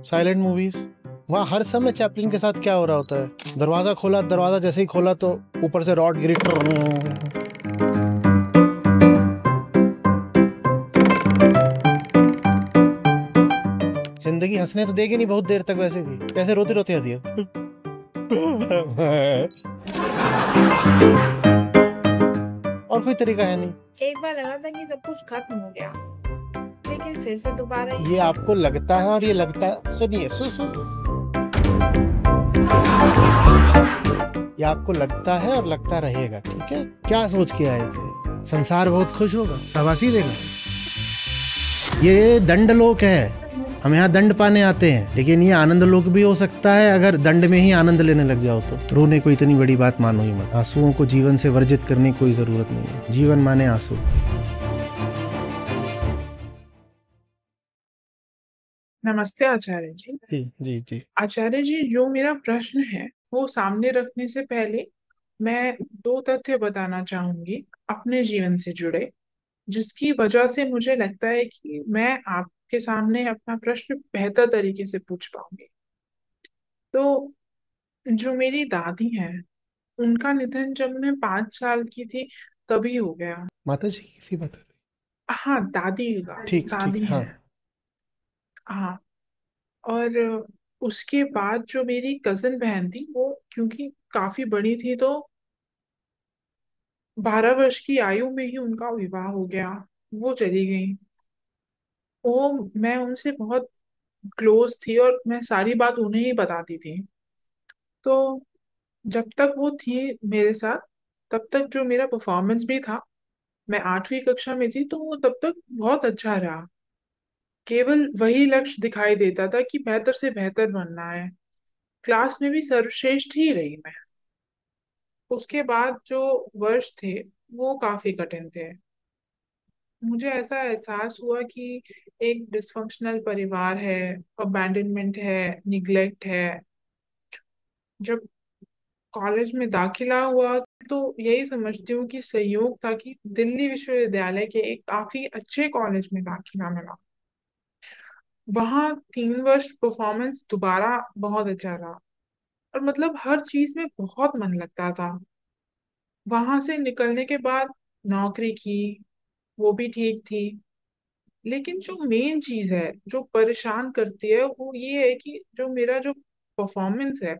Silent movies. वहाँ हर समय Chaplin के साथ क्या हो रहा होता है, दरवाजा खोला, दरवाजा जैसे ही खोला तो ऊपर से रॉड गिरी। जिंदगी हंसने तो देगी नहीं बहुत देर तक, वैसे भी कैसे रोते रोते हंसी है। और कोई तरीका है नहीं। एक बार लगा था कि सब कुछ खत्म हो गया, लेकिन फिर से दोबारा ये आपको लगता है और ये लगता है। सुनिए ये आपको लगता है और लगता रहेगा, ठीक है। क्या सोच के आए थे? संसार बहुत खुश होगा, शाबाशी देगा। ये दंड लोक है, हम यहाँ दंड पाने आते हैं, लेकिन ये आनंद लोक भी हो सकता है अगर दंड में ही आनंद लेने लग जाओ तो। रोने को इतनी बड़ी बात मानो ही मत। आंसुओं को जीवन से वर्जित करने की कोई जरूरत नहीं है। जीवन माने आंसू। नमस्ते आचार्य जी। जी जी जी। आचार्य जी, जो मेरा प्रश्न है वो सामने रखने से पहले मैं दो तथ्य बताना चाहूंगी अपने जीवन से जुड़े, जिसकी वजह से मुझे लगता है कि मैं आपके सामने अपना प्रश्न बेहतर तरीके से पूछ पाऊंगी। तो जो मेरी दादी हैं, उनका निधन जब मैं 5 साल की थी तभी हो गया। माता जी किसी बात कर हाँ, दादी का ठीक ठीक दादी है, हाँ। हैं। हाँ। और उसके बाद जो मेरी कजिन बहन थी, वो क्योंकि काफी बड़ी थी, तो 12 वर्ष की आयु में ही उनका विवाह हो गया। वो चली गई। वो मैं उनसे बहुत क्लोज थी और मैं सारी बात उन्हें ही बताती थी। तो जब तक वो थी मेरे साथ, तब तक जो मेरा परफॉर्मेंस भी था, मैं 8वीं कक्षा में थी, तो वो तब तक बहुत अच्छा रहा। केवल वही लक्ष्य दिखाई देता था कि बेहतर से बेहतर बनना है। क्लास में भी सर्वश्रेष्ठ ही रही मैं। उसके बाद जो वर्ष थे वो काफी कठिन थे। मुझे ऐसा एहसास हुआ कि एक डिसफंक्शनल परिवार है, अबैंडनमेंट है, निग्लेक्ट है। जब कॉलेज में दाखिला हुआ तो यही समझती हूँ कि संयोग था कि दिल्ली विश्वविद्यालय के एक काफी अच्छे कॉलेज में दाखिला मिला। वहाँ 3 वर्ष परफॉर्मेंस दोबारा बहुत अच्छा रहा, और मतलब हर चीज में बहुत मन लगता था। वहां से निकलने के बाद नौकरी की, वो भी ठीक थी। लेकिन जो मेन चीज है जो परेशान करती है वो ये है कि जो मेरा जो परफॉर्मेंस है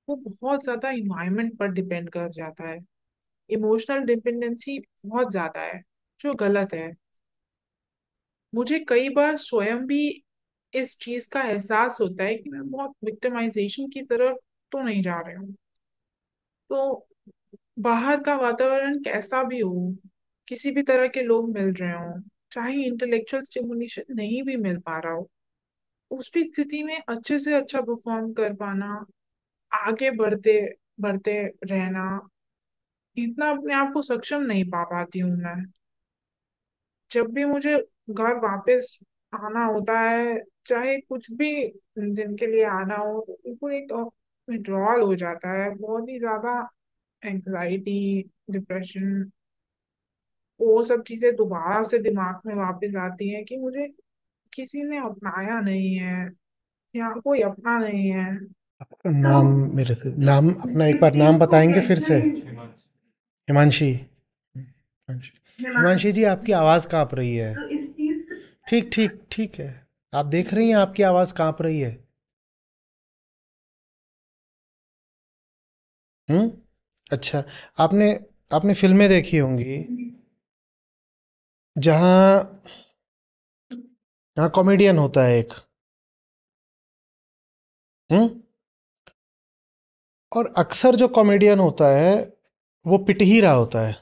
वो बहुत ज्यादा इन्वायरमेंट पर डिपेंड कर जाता है। इमोशनल डिपेंडेंसी बहुत ज्यादा है, जो गलत है। मुझे कई बार स्वयं भी इस चीज का एहसास होता है कि मैं बहुत विक्टिमाइजेशन की तरफ तो नहीं जा रही हूँ। तो बाहर का वातावरण कैसा भी हो, किसी भी तरह के लोग मिल रहे हो, चाहे इंटेलेक्चुअल स्टिमुलेशन नहीं भी मिल पा रहा हो, उस भी स्थिति में अच्छे से अच्छा परफॉर्म कर पाना, आगे बढ़ते बढ़ते रहना, इतना अपने आप को सक्षम नहीं पा पाती हूँ मैं। जब भी मुझे घर वापस आना होता है, चाहे कुछ भी दिन के लिए आना हो, तो बिल्कुल एक विड्रॉल हो जाता है, बहुत ही ज्यादा एंग्जाइटी, डिप्रेशन, वो सब चीजें दोबारा से दिमाग में वापस आती हैं कि मुझे किसी ने अपनाया नहीं है, यहाँ कोई अपना नहीं है। आपका नाम मेरे से नाम अपना एक बार नाम बताएंगे फिर से। हिमांशी। हिमांशी जी, आपकी आवाज़ कांप रही है। ठीक ठीक ठीक है। आप देख रही हैं आपकी आवाज़ कांप रही है। हम्म। अच्छा। आपने आपने फिल्में देखी होंगी जहाँ जहाँ कॉमेडियन होता है एक। हम्म। और अक्सर जो कॉमेडियन होता है वो पिट ही रहा होता है।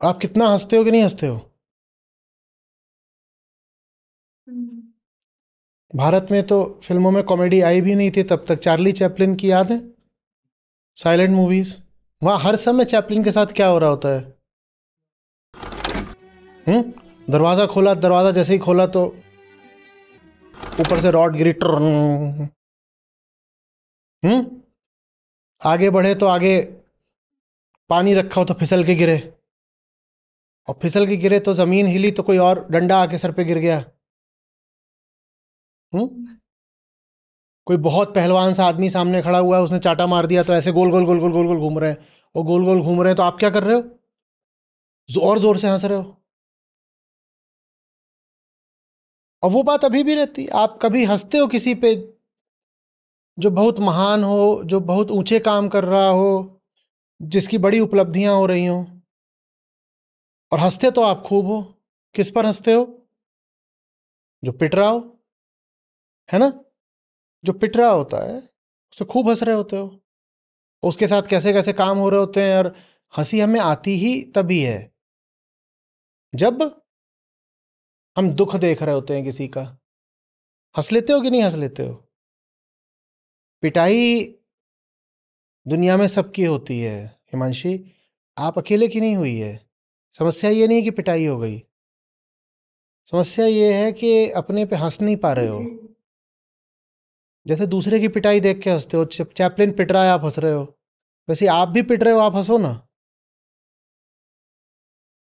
आप कितना हंसते हो कि नहीं हंसते हो? भारत में तो फिल्मों में कॉमेडी आई भी नहीं थी तब तक। चार्ली चैपलिन की याद है? Silent movies. वहाँ हर समय चैपलिन के साथ क्या हो रहा होता है? दरवाजा खोला, दरवाजा जैसे ही खोला तो ऊपर से रॉड गिरी। हम्म। आगे बढ़े तो आगे पानी रखा हो तो फिसल के गिरे, और फिसल के गिरे तो जमीन हिली तो कोई और डंडा आके सर पे गिर गया। हम्म। कोई बहुत पहलवान सा आदमी सामने खड़ा हुआ है, उसने चाटा मार दिया तो ऐसे गोल गोल गोल गोल गोल गोल घूम रहे हैं, और गोल गोल घूम रहे हैं तो आप क्या कर रहे हो? और जोर से हंस रहे हो। और वो बात अभी भी रहती है। आप कभी हंसते हो किसी पे जो बहुत महान हो, जो बहुत ऊंचे काम कर रहा हो, जिसकी बड़ी उपलब्धियां हो रही हो, और हंसते तो आप खूब हो। किस पर हंसते हो? जो पिट रहा हो, है ना? जो पिट रहा होता है उससे खूब हंस रहे होते हो। उसके साथ कैसे कैसे काम हो रहे होते हैं, और हंसी हमें आती ही तभी है जब हम दुख देख रहे होते हैं किसी का। हंस लेते हो कि नहीं हंस लेते हो? पिटाई दुनिया में सबकी होती है हिमांशी, आप अकेले की नहीं हुई है। समस्या ये नहीं कि पिटाई हो गई, समस्या ये है कि अपने पे हंस नहीं पा रहे हो। जैसे दूसरे की पिटाई देख के हंसते हो, चैपलिन पिट रहा है आप हंस रहे हो, वैसे आप भी पिट रहे हो, आप हंसो ना।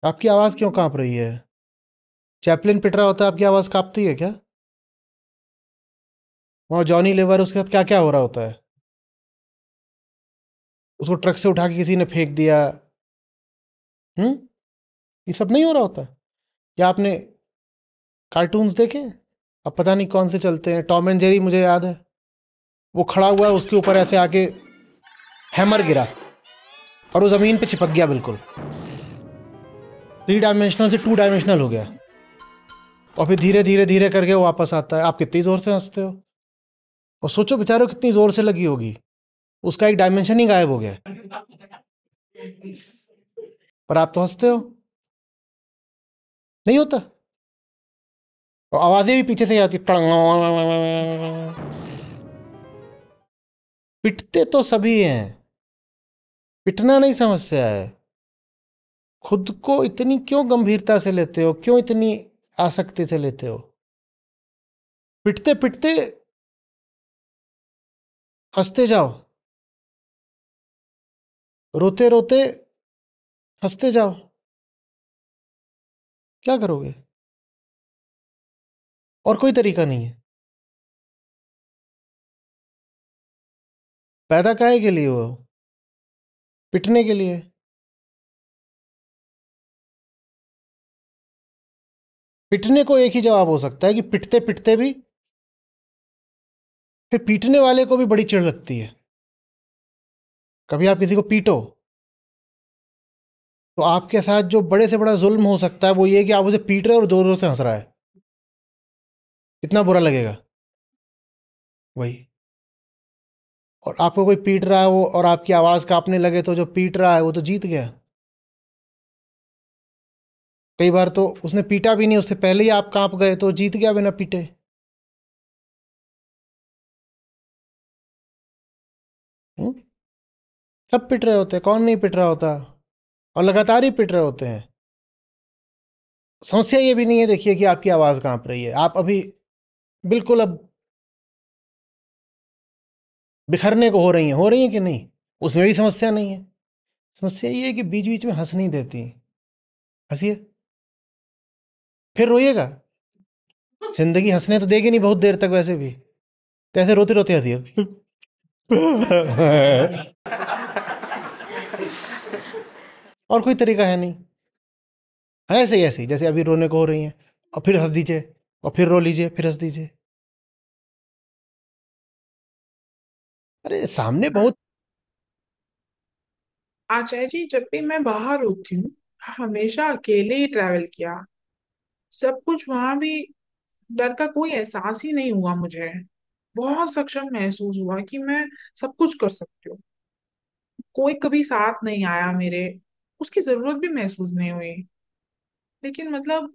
आपकी आवाज क्यों कांप रही है? चैपलिन पिट रहा होता है, आपकी आवाज कांपती है क्या? वहाँ जॉनी लेवर, उसके साथ क्या क्या हो रहा होता है? उसको ट्रक से उठा के किसी ने फेंक दिया। हम्म, ये सब नहीं हो रहा होता? क्या आपने कार्टून्स देखे? अब पता नहीं कौन से चलते हैं, टॉम एंड जेरी मुझे याद है। वो खड़ा हुआ है, उसके ऊपर ऐसे आके हैमर गिरा और वो जमीन पे चिपक गया, बिल्कुल 3 डायमेंशनल से 2 डायमेंशनल हो गया। और फिर धीरे धीरे धीरे करके वो वापस आता है। आप कितनी जोर से हंसते हो, और सोचो बेचारे कितनी जोर से लगी होगी, उसका एक डायमेंशन ही गायब हो गया, पर आप तो हंसते हो। नहीं होता? और आवाजें भी पीछे से ही आती। पिटते तो सभी हैं, पिटना नहीं समस्या है। खुद को इतनी क्यों गंभीरता से लेते हो, क्यों इतनी आसक्ति से लेते हो? पिटते पिटते हंसते जाओ, रोते रोते हंसते जाओ। क्या करोगे? और कोई तरीका नहीं है। पैदा काहे के लिए हो? पिटने के लिए। पिटने को एक ही जवाब हो सकता है कि पिटते पिटते भी फिर पीटने वाले को भी बड़ी चिढ़ लगती है। कभी आप किसी को पीटो तो आपके साथ जो बड़े से बड़ा जुल्म हो सकता है वो ये कि आप उसे पीट रहे हो और जोर जोर से हंस रहा है। इतना बुरा लगेगा वही। और आपको कोई पीट रहा है वो, और आपकी आवाज कांपने लगे, तो जो पीट रहा है वो तो जीत गया। कई बार तो उसने पीटा भी नहीं, उससे पहले ही आप कांप गए, तो जीत गया बिना पीटे। हम्म? सब पिट रहे होते हैं, कौन नहीं पिट रहा होता? और लगातार ही पिट रहे होते हैं। समस्या ये भी नहीं है, देखिए, कि आपकी आवाज कांप रही है। आप अभी बिल्कुल अब बिखरने को हो रही है कि नहीं? उसमें भी समस्या नहीं है। समस्या ये है कि बीच बीच में हंस नहीं देती। हंसिए, फिर रोइएगा। जिंदगी हंसने तो देगी नहीं बहुत देर तक वैसे भी, तो ऐसे रोते रोते हंसिए। और कोई तरीका है नहीं। ऐसे ही ऐसे ही जैसे अभी रोने को हो रही हैं, और फिर हंस दीजिए, और फिर रो लीजिए, फिर हंस दीजिए। अरे सामने बहुत। आचार्य जी, जब भी मैं बाहर होती हूँ, हमेशा अकेले ही ट्रैवल किया। सब कुछ वहां भी डर का कोई एहसास ही नहीं हुआ मुझे। बहुत सक्षम महसूस हुआ कि मैं सब कुछ कर सकती हूँ। कोई कभी साथ नहीं आया मेरे, उसकी जरूरत भी महसूस नहीं हुई। लेकिन मतलब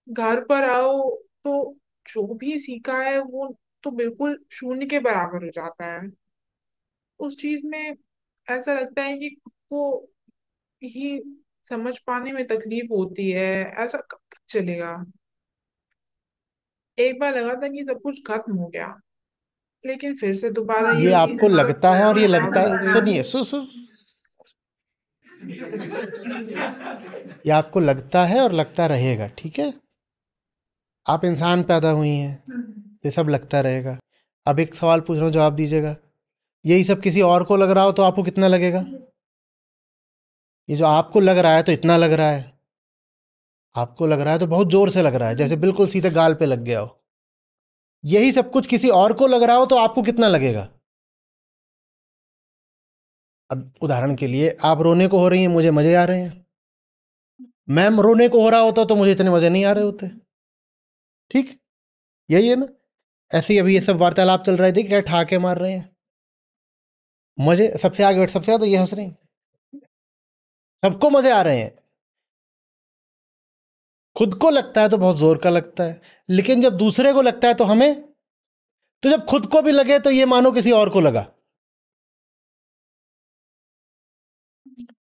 घर पर आओ तो जो भी सीखा है वो तो बिल्कुल शून्य के बराबर हो जाता है। उस चीज में ऐसा लगता है कि खुद को ही समझ पाने में तकलीफ होती है। ऐसा कब तक चलेगा? एक बार लगा था कि सब कुछ खत्म हो गया, लेकिन फिर से दोबारा ये यही आपको लगता है, और ये लगता हो है, गया। सुनिए, ये आपको लगता है और लगता रहेगा, ठीक है? आप इंसान पैदा हुई हैं, ये सब लगता रहेगा। अब एक सवाल पूछ रहा हूँ, जवाब दीजिएगा। यही सब किसी और को लग रहा हो तो आपको कितना लगेगा? ये जो आपको लग रहा है तो इतना लग रहा है, आपको लग रहा है तो बहुत जोर से लग रहा है, जैसे बिल्कुल सीधे गाल पे लग गया हो। यही सब कुछ किसी और को लग रहा हो तो आपको कितना लगेगा? अब उदाहरण के लिए आप रोने को हो रही हैं, मुझे मजे आ रहे हैं। मैम रोने को हो रहा होता तो मुझे इतने मजे नहीं आ रहे होते। ठीक, यही है ना। ऐसे ही अभी ये सब वार्तालाप चल रहे थे, क्या ठाके मार रहे हैं, मजे सबसे आगे बैठ, सबसे ज्यादा ये हंस रहे हैं, सबको मजे आ रहे हैं। खुद को लगता है तो बहुत जोर का लगता है, लेकिन जब दूसरे को लगता है तो हमें, तो जब खुद को भी लगे तो ये मानो किसी और को लगा।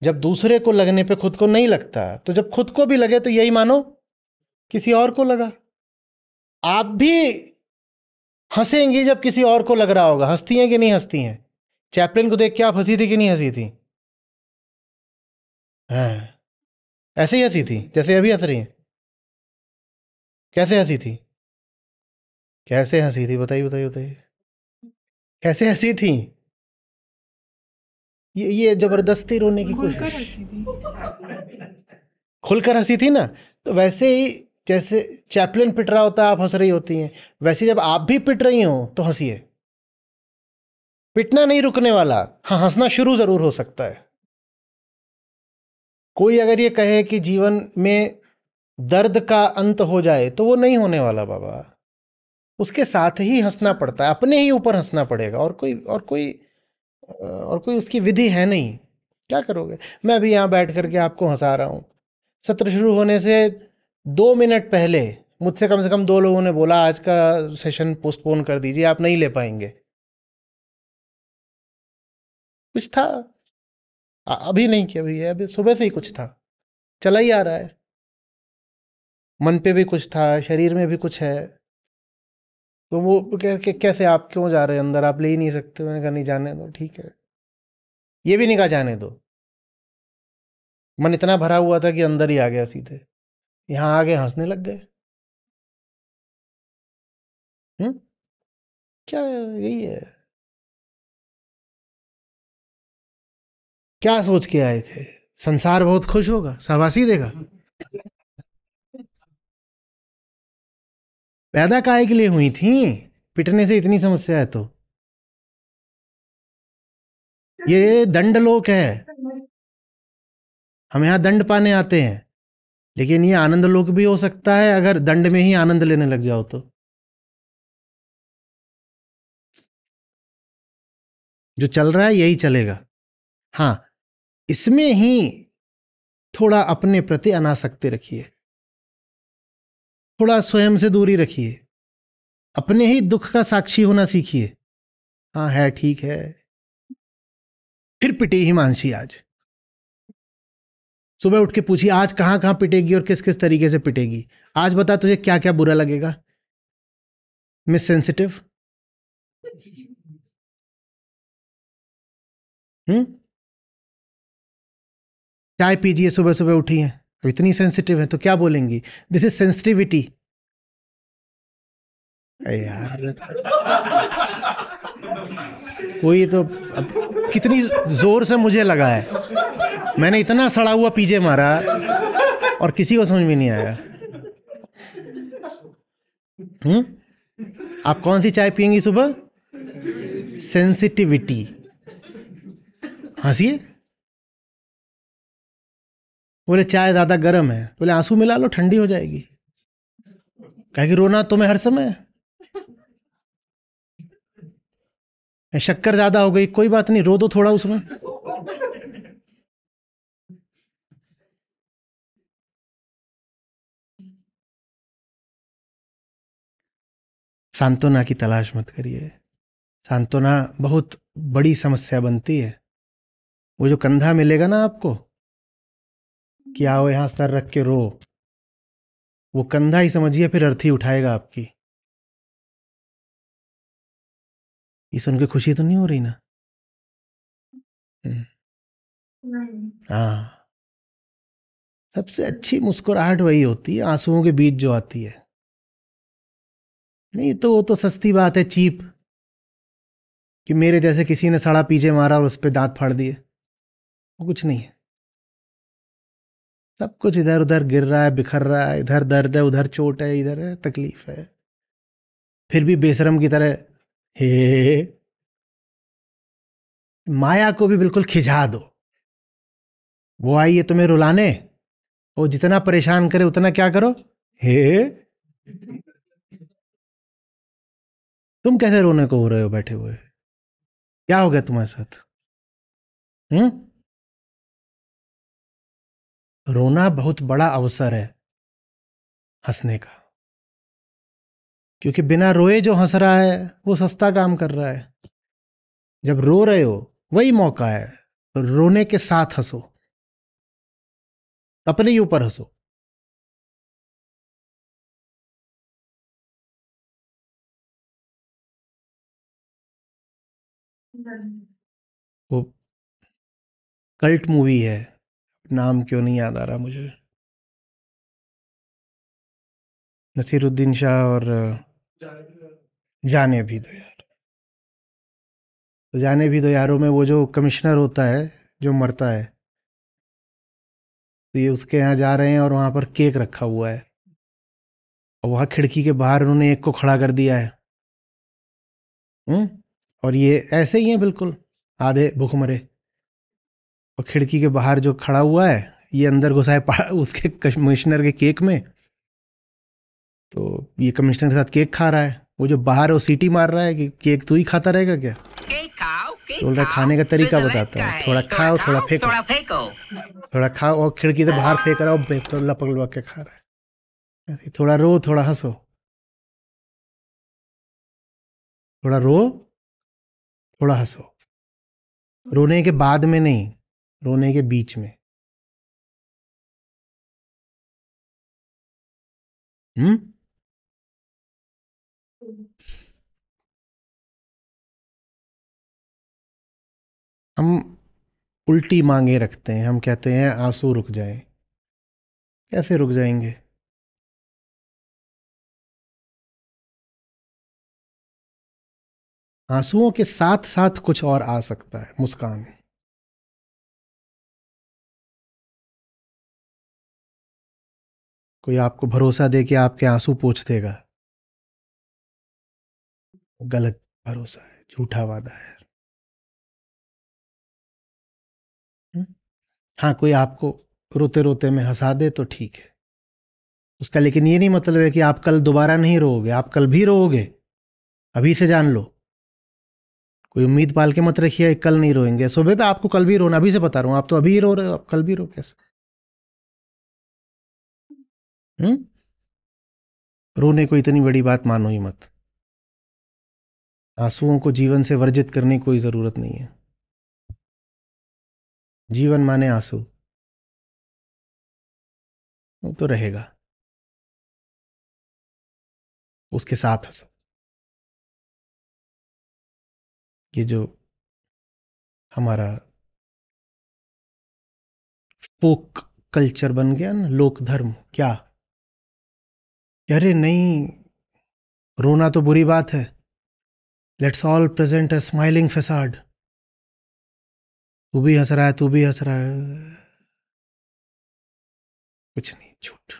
जब दूसरे को लगने पे खुद को नहीं लगता, तो जब खुद को भी लगे तो यही मानो किसी और को लगा। आप भी हंसेंगी जब किसी और को लग रहा होगा। हंसती हैं कि नहीं हंसती हैं? चैपलिन को देख के आप हंसी थी कि नहीं हंसी थी? हाँ, ऐसे ही हंसी थी जैसे अभी हंस रही हैं। कैसे हंसी थी? कैसे हंसी थी? बताइए बताइए बताइए, कैसे हंसी थी? ये जबरदस्ती रोने की खुलकर कोशिश। हंसी थी। खुलकर हंसी थी ना, तो वैसे ही जैसे चैपलिन पिट रहा होता है, आप हंस रही होती हैं, वैसे जब आप भी पिट रही हो तो हंसिए। पिटना नहीं रुकने वाला, हाँ हंसना शुरू जरूर हो सकता है। कोई अगर ये कहे कि जीवन में दर्द का अंत हो जाए तो वो नहीं होने वाला बाबा। उसके साथ ही हंसना पड़ता है, अपने ही ऊपर हंसना पड़ेगा, और कोई उसकी विधि है नहीं। क्या करोगे? मैं भी यहाँ बैठ करके आपको हंसा रहा हूँ। सत्र शुरू होने से 2 मिनट पहले मुझसे कम से कम 2 लोगों ने बोला आज का सेशन पोस्टपोन कर दीजिए, आप नहीं ले पाएंगे। कुछ था, अभी नहीं किया भैया, अभी सुबह से ही कुछ था, चला ही आ रहा है। मन पे भी कुछ था, शरीर में भी कुछ है। तो वो कह के कैसे, आप क्यों जा रहे हैं अंदर, आप ले ही नहीं सकते? मैंने कहा नहीं, जाने दो, ठीक है। ये भी नहीं कहा जाने दो, मन इतना भरा हुआ था कि अंदर ही आ गया सीधे। यहाँ आगे हंसने लग गए। हम्म, क्या यही है? क्या सोच के आए थे? संसार बहुत खुश होगा, शाबाशी देगा। पैदा काहे के लिए हुई थी? पिटने से इतनी समस्या है तो ये दंड लोक है। हम यहाँ दंड पाने आते हैं, लेकिन ये आनंद लोक भी हो सकता है अगर दंड में ही आनंद लेने लग जाओ तो। जो चल रहा है यही चलेगा। हाँ, इसमें ही थोड़ा अपने प्रति अनासक्ति रखिए, थोड़ा स्वयं से दूरी रखिए, अपने ही दुख का साक्षी होना सीखिए। हाँ है, ठीक है। फिर पिटी हिमांशी आज। सुबह उठ के पूछिए आज कहाँ कहाँ पिटेगी और किस किस तरीके से पिटेगी। आज बता तुझे क्या क्या बुरा लगेगा। मिस सेंसिटिव, चाय पीजिए, सुबह सुबह उठी हैं, अब इतनी सेंसिटिव है तो क्या बोलेंगी? This is sensitivity. यार कोई तो, अब कितनी जोर से मुझे लगा है, मैंने इतना सड़ा हुआ पीजे मारा और किसी को समझ में नहीं आया। आप कौन सी चाय पियेंगी सुबह? सेंसिटिविटी। हंसिए। बोले चाय ज्यादा गर्म है, बोले आंसू मिला लो ठंडी हो जाएगी। कहे कि रोना तुम्हें हर समय है। शक्कर ज्यादा हो गई, कोई बात नहीं, रो दो थोड़ा उसमें। सांत्वना की तलाश मत करिए। सांत्वना बहुत बड़ी समस्या बनती है। वो जो कंधा मिलेगा ना आपको कि आओ यहां सर रख के रो, वो कंधा ही समझिए फिर अर्थी उठाएगा आपकी। ये सुन के खुशी तो नहीं हो रही ना? हाँ, सबसे अच्छी मुस्कुराहट वही होती है आंसुओं के बीच जो आती है। नहीं तो वो तो सस्ती बात है, चीप। कि मेरे जैसे किसी ने सड़ा पीछे मारा और उस पर दांत फाड़ दिए, वो कुछ नहीं है। सब कुछ इधर उधर गिर रहा है, बिखर रहा है, इधर दर्द है, उधर चोट है, इधर है तकलीफ है, फिर भी बेशरम की तरह हे। माया को भी बिल्कुल खिंचा दो, वो आई है तुम्हें रुलाने, वो जितना परेशान करे उतना क्या करो, हे। तुम कैसे रोने को हो रहे हो बैठे हुए? क्या हो गया तुम्हारे साथ? हम्म? रोना बहुत बड़ा अवसर है हंसने का, क्योंकि बिना रोए जो हंस रहा है वो सस्ता काम कर रहा है। जब रो रहे हो वही मौका है, तो रोने के साथ हंसो, अपने ही ऊपर हंसो। वो कल्ट मूवी है, नाम क्यों नहीं याद आ रहा मुझे, नसीरुद्दीन शाह और जाने भी दो यार। तो जाने भी दो यारों में वो जो कमिश्नर होता है जो मरता है, तो ये उसके यहाँ जा रहे हैं और वहां पर केक रखा हुआ है, और वहां खिड़की के बाहर उन्होंने एक को खड़ा कर दिया है। हम्म? और ये ऐसे ही है बिल्कुल, आधे भूखमरे, और खिड़की के बाहर जो खड़ा हुआ है ये अंदर घुसा है उसके कमिश्नर के केक में। तो ये कमिश्नर के साथ केक खा रहा है, वो जो बाहर है वो सीटी मार रहा है कि केक तू ही खाता रहेगा क्या। तो बोल रहा है खाने का तरीका बताता हूँ, थोड़ा खाओ थोड़ा फेंको, थोड़ा खाओ, और खिड़की से बाहर फेंक रहा हो, लपक लपक के खा रहा है। ऐसे ही थोड़ा रो थोड़ा हंसो, थोड़ा रो थोड़ा हंसो। रोने के बाद में नहीं, रोने के बीच में। हम्म? हम उल्टी मांगे रखते हैं, हम कहते हैं आंसू रुक जाए। कैसे रुक जाएंगे? आंसुओं के साथ साथ कुछ और आ सकता है, मुस्कान। कोई आपको भरोसा दे कि आपके आंसू पोंछ देगा, गलत भरोसा है, झूठा वादा है। हम्म? हाँ, कोई आपको रोते रोते में हंसा दे तो ठीक है उसका, लेकिन ये नहीं मतलब है कि आप कल दोबारा नहीं रोओगे। आप कल भी रोओगे, अभी से जान लो। कोई उम्मीद पाल के मत रखिए कल नहीं रोएंगे, सुबह पे आपको कल भी रोना, अभी से बता रहा हूं। आप तो अभी ही रो रहे हो, आप कल भी रो कैसे? हम्म? रोने को इतनी बड़ी बात मानो ही मत। आंसुओं को जीवन से वर्जित करने की कोई जरूरत नहीं है। जीवन माने आंसू, वो तो रहेगा, उसके साथ हंसो। ये जो हमारा फोक कल्चर बन गया ना, लोक धर्म, क्या, अरे नहीं, रोना तो बुरी बात है, let's all present a smiling facade. तू भी हंस रहा है, तू भी हंस रहा है, कुछ नहीं, झूठ।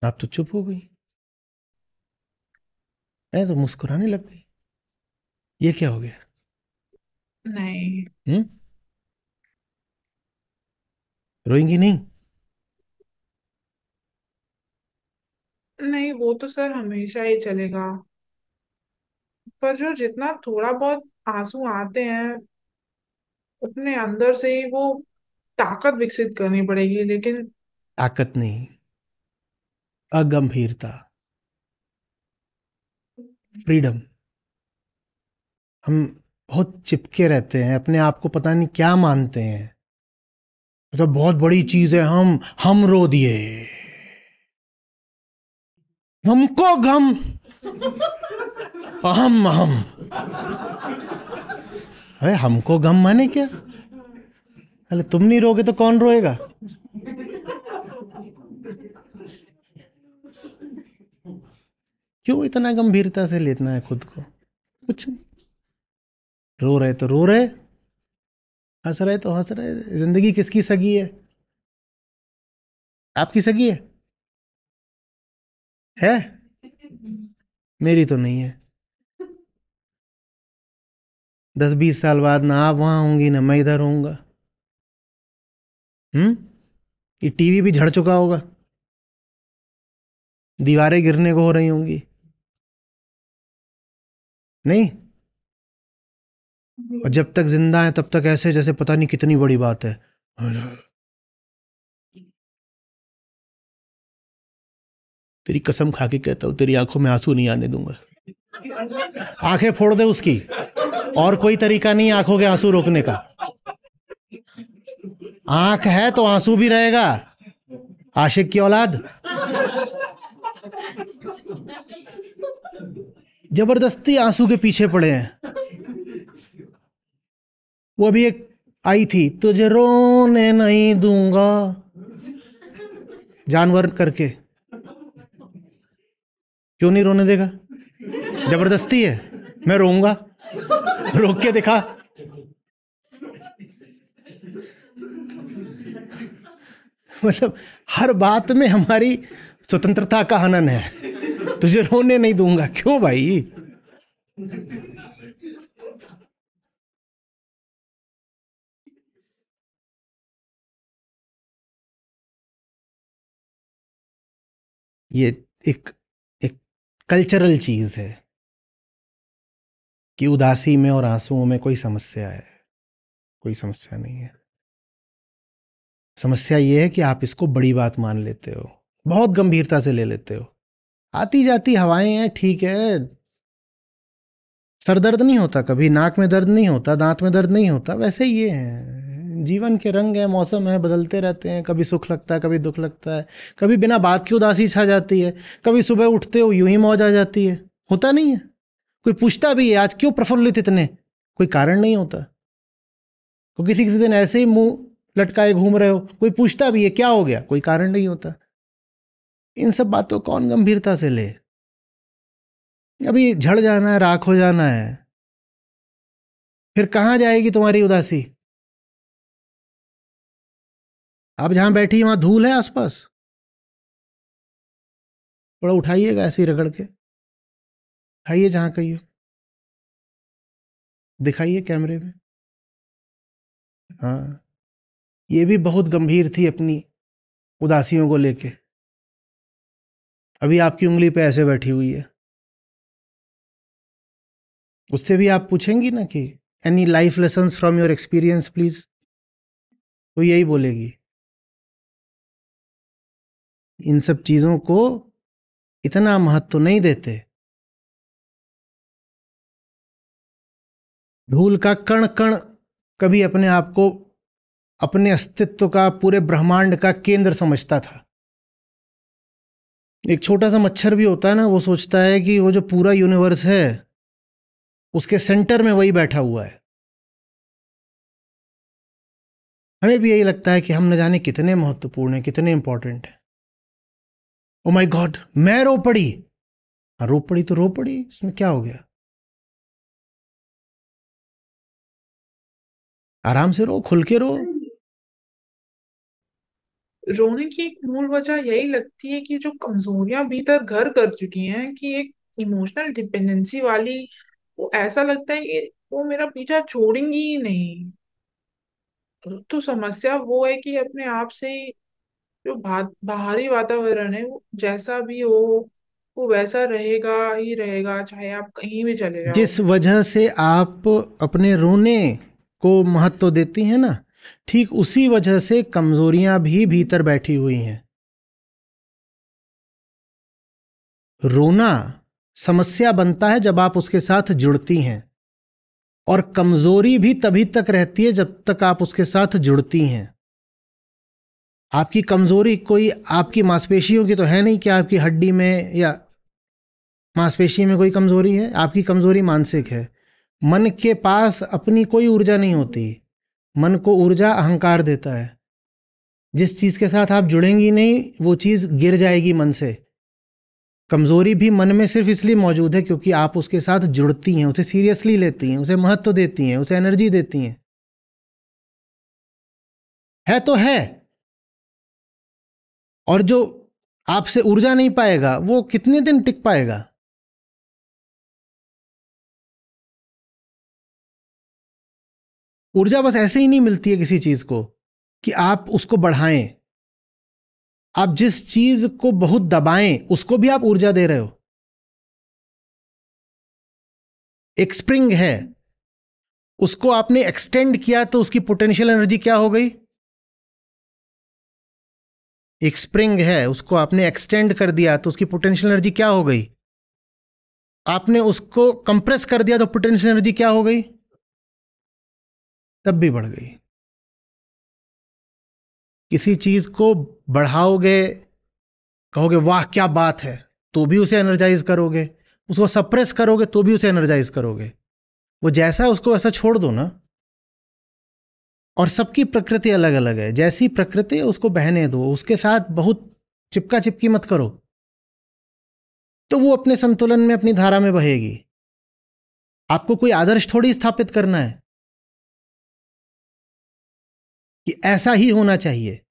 आप तो चुप हो गई, मैं तो मुस्कुराने लग गई। ये क्या हो गया? नहीं। हम्म? रोएंगी नहीं? नहीं, वो तो सर हमेशा ही चलेगा, पर जो जितना थोड़ा बहुत आंसू आते हैं अपने अंदर से ही वो ताकत विकसित करनी पड़ेगी, लेकिन ताकत नहीं, अगंभीरता, फ्रीडम। हम बहुत चिपके रहते हैं अपने आप को, पता नहीं क्या मानते हैं, मतलब बहुत बड़ी चीज है। हम रो दिए, हमको गम, हम। अरे हमको गम माने क्या? अरे तुम नहीं रोगे तो कौन रोएगा? क्यों इतना गंभीरता से लेना है खुद को? कुछ नहीं, रो रहे तो रो रहे, हंस रहे तो हंस रहे। जिंदगी किसकी सगी है? आपकी सगी है? मेरी तो नहीं है। 10-20 साल बाद ना आप वहां होंगी ना मैं इधर होऊंगा। ये टीवी भी झड़ चुका होगा, दीवारें गिरने को हो रही होंगी। नहीं? और जब तक जिंदा है तब तक ऐसे जैसे पता नहीं कितनी बड़ी बात है। तेरी कसम खा के कहता हूं, तेरी आंखों में आंसू नहीं आने दूंगा। आंखें फोड़ दे उसकी, और कोई तरीका नहीं आंखों के आंसू रोकने का। आंख है तो आंसू भी रहेगा। आशिक की औलाद जबरदस्ती आंसू के पीछे पड़े हैं। वो अभी एक आई थी, तुझे रोने नहीं दूंगा, जानवर करके। क्यों नहीं रोने देगा? जबरदस्ती है। मैं रोऊंगा, रोक के दिखा। मतलब हर बात में हमारी स्वतंत्रता का हनन है। तुझे रोने नहीं दूंगा, क्यों भाई? ये एक एक कल्चरल चीज है कि उदासी में और आंसुओं में कोई समस्या है। कोई समस्या नहीं है। समस्या ये है कि आप इसको बड़ी बात मान लेते हो, बहुत गंभीरता से ले लेते हो। आती जाती हवाएं हैं, ठीक है। सर दर्द नहीं होता कभी, नाक में दर्द नहीं होता, दांत में दर्द नहीं होता, वैसे ही ये है। जीवन के रंग है, मौसम है, बदलते रहते हैं। कभी सुख लगता है, कभी दुख लगता है, कभी बिना बात की उदासी छा जाती है, कभी सुबह उठते हो यूं ही मौज आ जाती है। होता नहीं है? कोई पूछता भी है आज क्यों प्रफुल्लित इतने, कोई कारण नहीं होता। तो किसी किसी दिन ऐसे ही मुंह लटकाए घूम रहे हो, कोई पूछता भी है क्या हो गया, कोई कारण नहीं होता। इन सब बातों को कौन गंभीरता से ले? अभी झड़ जाना है, राख हो जाना है, फिर कहां जाएगी तुम्हारी उदासी? आप जहां बैठी वहां धूल है आसपास, थोड़ा उठाइएगा ऐसे ही रगड़ के, उठाइए जहां कहीं हो, दिखाइए कैमरे में। हाँ, ये भी बहुत गंभीर थी अपनी उदासियों को लेके। अभी आपकी उंगली पे ऐसे बैठी हुई है, उससे भी आप पूछेंगी ना कि any life lessons from your experience please, तो यही बोलेगी। इन सब चीजों को इतना महत्व नहीं देते। धूल का कण कण कभी अपने आप को, अपने अस्तित्व का, पूरे ब्रह्मांड का केंद्र समझता था। एक छोटा सा मच्छर भी होता है ना, वो सोचता है कि वो जो पूरा यूनिवर्स है उसके सेंटर में वही बैठा हुआ है। हमें भी यही लगता है कि हम न जाने कितने महत्वपूर्ण हैं, कितने इंपॉर्टेंट हैं। ओ माय गॉड, मैं रो पड़ी। हाँ, रो पड़ी तो रो पड़ी, इसमें क्या हो गया? आराम से रो, खुल के रो। रोने की एक मूल वजह यही लगती है कि जो कमजोरियां भीतर घर कर चुकी हैं, कि एक इमोशनल डिपेंडेंसी वाली, वो ऐसा लगता है कि वो मेरा पीछा छोड़ेंगी ही नहीं। तो समस्या वो है कि अपने आप से ही जो बाहरी वातावरण है वो जैसा भी हो, वो वैसा रहेगा ही रहेगा, चाहे आप कहीं भी चले जाओ। जिस वजह से आप अपने रोने को महत्व देती हैं ना, ठीक उसी वजह से कमजोरियां भी भीतर बैठी हुई हैं। रोना समस्या बनता है जब आप उसके साथ जुड़ती हैं, और कमजोरी भी तभी तक रहती है जब तक आप उसके साथ जुड़ती हैं। आपकी कमजोरी कोई आपकी मांसपेशियों की तो है नहीं कि आपकी हड्डी में या मांसपेशी में कोई कमजोरी है। आपकी कमजोरी मानसिक है। मन के पास अपनी कोई ऊर्जा नहीं होती, मन को ऊर्जा अहंकार देता है। जिस चीज के साथ आप जुड़ेंगी नहीं वो चीज गिर जाएगी मन से। कमजोरी भी मन में सिर्फ इसलिए मौजूद है क्योंकि आप उसके साथ जुड़ती हैं, उसे सीरियसली लेती हैं, उसे महत्व देती हैं, उसे एनर्जी देती हैं। है तो है। और जो आपसे ऊर्जा नहीं पाएगा वो कितने दिन टिक पाएगा? ऊर्जा बस ऐसे ही नहीं मिलती है किसी चीज को कि आप उसको बढ़ाएं। आप जिस चीज को बहुत दबाएं उसको भी आप ऊर्जा दे रहे हो। एक स्प्रिंग है, उसको आपने एक्सटेंड किया तो उसकी पोटेंशियल एनर्जी क्या हो गई? एक स्प्रिंग है, उसको आपने एक्सटेंड कर दिया तो उसकी पोटेंशियल एनर्जी क्या हो गई? आपने उसको कंप्रेस कर दिया तो पोटेंशियल एनर्जी क्या हो गई? तब भी बढ़ गई। किसी चीज को बढ़ाओगे, कहोगे वाह क्या बात है, तो भी उसे एनर्जाइज करोगे। उसको सप्रेस करोगे तो भी उसे एनर्जाइज करोगे। वो जैसा है उसको वैसा छोड़ दो ना। और सबकी प्रकृति अलग अलग है, जैसी प्रकृति है उसको बहने दो, उसके साथ बहुत चिपका चिपकी मत करो, तो वो अपने संतुलन में अपनी धारा में बहेगी। आपको कोई आदर्श थोड़ी स्थापित करना है कि ऐसा ही होना चाहिए।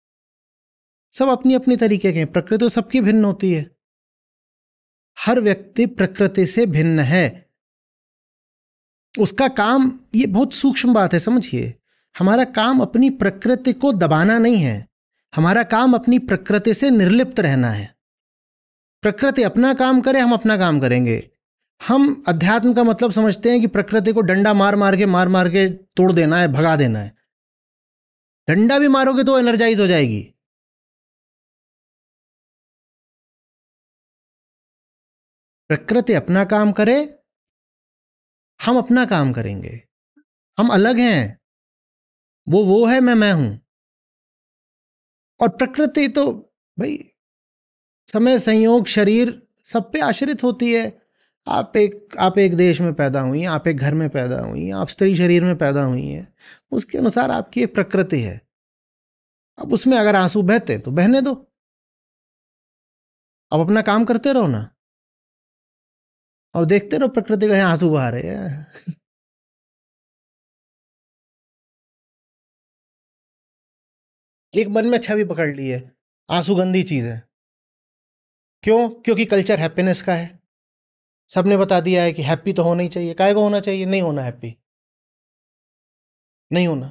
सब अपनी अपनी तरीके के हैं, प्रकृति तो सबकी भिन्न होती है। हर व्यक्ति प्रकृति से भिन्न है। उसका काम, ये बहुत सूक्ष्म बात है समझिए, हमारा काम अपनी प्रकृति को दबाना नहीं है, हमारा काम अपनी प्रकृति से निर्लिप्त रहना है। प्रकृति अपना काम करे, हम अपना काम करेंगे। हम अध्यात्म का मतलब समझते हैं कि प्रकृति को डंडा मार मार के तोड़ देना है, भगा देना है। डंडा भी मारोगे तो एनर्जाइज हो जाएगी। प्रकृति अपना काम करे, हम अपना काम करेंगे। हम अलग हैं, वो है, मैं हूं। और प्रकृति तो भाई समय संयोग शरीर सब पे आश्रित होती है। आप एक देश में पैदा हुई हैं, आप एक घर में पैदा हुई हैं, आप स्त्री शरीर में पैदा हुई हैं, उसके अनुसार आपकी एक प्रकृति है। अब उसमें अगर आंसू बहते हैं तो बहने दो, अब अपना काम करते रहो ना, और देखते रहो प्रकृति का यहाँ आंसू बहा रहे हैं। एक मन में छवि पकड़ ली है, आंसू गंदी चीज है। क्यों? क्योंकि कल्चर हैप्पीनेस का है। सबने बता दिया है कि हैप्पी तो होना ही चाहिए। काहे को होना चाहिए? नहीं होना हैप्पी, नहीं होना।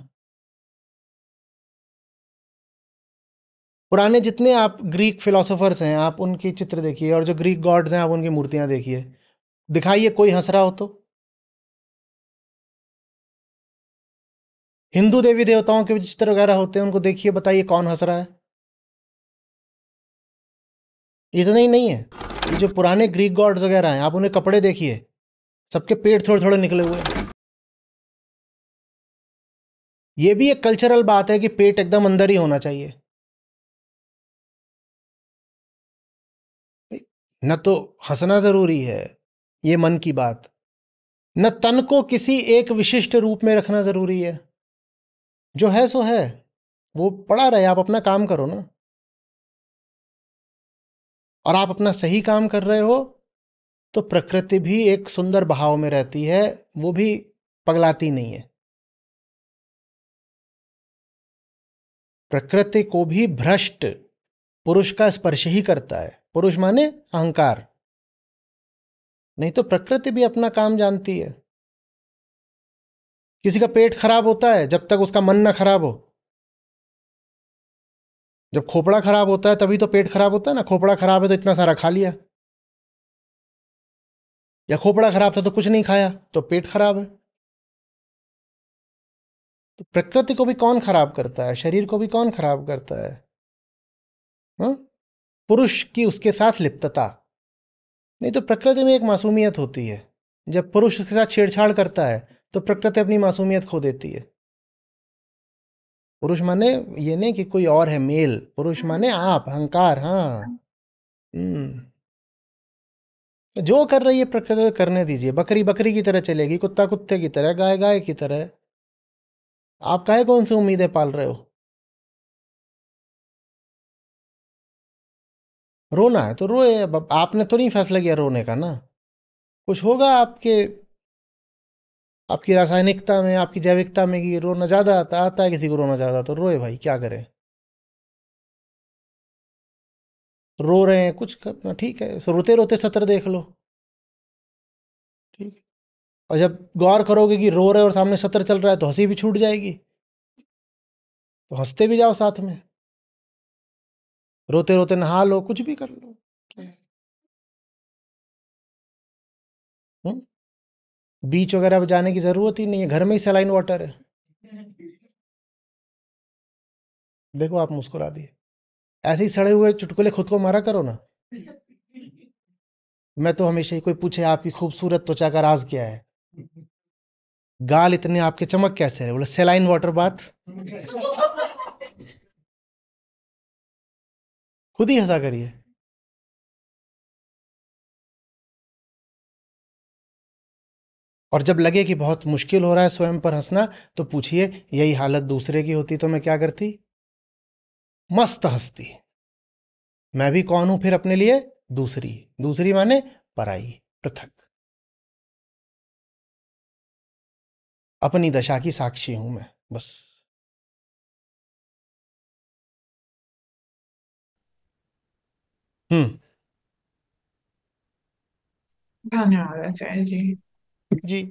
पुराने जितने आप ग्रीक फिलोसोफर्स हैं, आप उनकी चित्र देखिए, और जो ग्रीक गॉड्स हैं आप उनकी मूर्तियां देखिए, दिखाइए कोई हंस रहा हो तो। हिंदू देवी देवताओं के चित्र वगैरह होते हैं, उनको देखिए, बताइए कौन हंस रहा है? इतना ही नहीं है, ये जो पुराने ग्रीक गॉड्स वगैरह हैं, आप उन्हें कपड़े देखिए, सबके पेट थोड़े थोड़े निकले हुए हैं। ये भी एक कल्चरल बात है कि पेट एकदम अंदर ही होना चाहिए। न तो हंसना जरूरी है, ये मन की बात, न तन को किसी एक विशिष्ट रूप में रखना जरूरी है। जो है सो है, वो पड़ा रहे, आप अपना काम करो ना। और आप अपना सही काम कर रहे हो तो प्रकृति भी एक सुंदर बहाव में रहती है, वो भी पगलाती नहीं है। प्रकृति को भी भ्रष्ट पुरुष का स्पर्श ही करता है। पुरुष माने अहंकार, नहीं तो प्रकृति भी अपना काम जानती है। किसी का पेट खराब होता है जब तक उसका मन ना खराब हो। जब खोपड़ा खराब होता है तभी तो पेट खराब होता है ना। खोपड़ा खराब है तो इतना सारा खा लिया, या खोपड़ा खराब था तो कुछ नहीं खाया, तो पेट खराब है। तो प्रकृति को भी कौन खराब करता है? शरीर को भी कौन खराब करता है? हाँ? पुरुष की उसके साथ लिप्तता। नहीं तो प्रकृति में एक मासूमियत होती है। जब पुरुष उसके साथ छेड़छाड़ करता है तो प्रकृति अपनी मासूमियत खो देती है। पुरुष माने ये नहीं कि कोई और है, मेल। पुरुष माने आप, अहंकार। हाँ। जो कर रही है प्रकृति करने दीजिए। बकरी बकरी की तरह चलेगी, कुत्ता कुत्ते की तरह, गाय गाय की तरह। आप काहे कौन सी उम्मीदें पाल रहे हो? रोना है तो रोए, अब आपने तो नहीं फैसला किया रोने का ना। कुछ होगा आपके, आपकी रासायनिकता में, आपकी जैविकता में कि रोना ज्यादा आता है, किसी को रोना ज्यादा, तो रोए भाई, क्या करें। रो रहे हैं कुछ करना, ठीक है, सो रोते रोते सत्र देख लो। ठीक है। और जब गौर करोगे कि रो रहे हो और सामने सत्र चल रहा है, तो हंसी भी छूट जाएगी, तो हंसते भी जाओ साथ में। रोते रोते नहा लो, कुछ भी कर लो। क्या है? हम्म? बीच वगैरह पे जाने की जरूरत ही नहीं है, घर में ही सलाइन वाटर है। देखो आप मुस्कुरा दिए। ऐसे ही सड़े हुए चुटकुले खुद को मारा करो ना। मैं तो हमेशा ही, कोई पूछे आपकी खूबसूरत त्वचा का राज क्या है, गाल इतने आपके चमक कैसे रहे, बोले सेलाइन वाटर बाथ। खुद ही हंसा करिए। और जब लगे कि बहुत मुश्किल हो रहा है स्वयं पर हंसना, तो पूछिए यही हालत दूसरे की होती तो मैं क्या करती? मस्त हंसती। मैं भी कौन हूं फिर अपने लिए? दूसरी। दूसरी माने पराई, पृथक। अपनी दशा की साक्षी हूं मैं, बस। हम्म। धन्यवाद आचार्य जी। जी।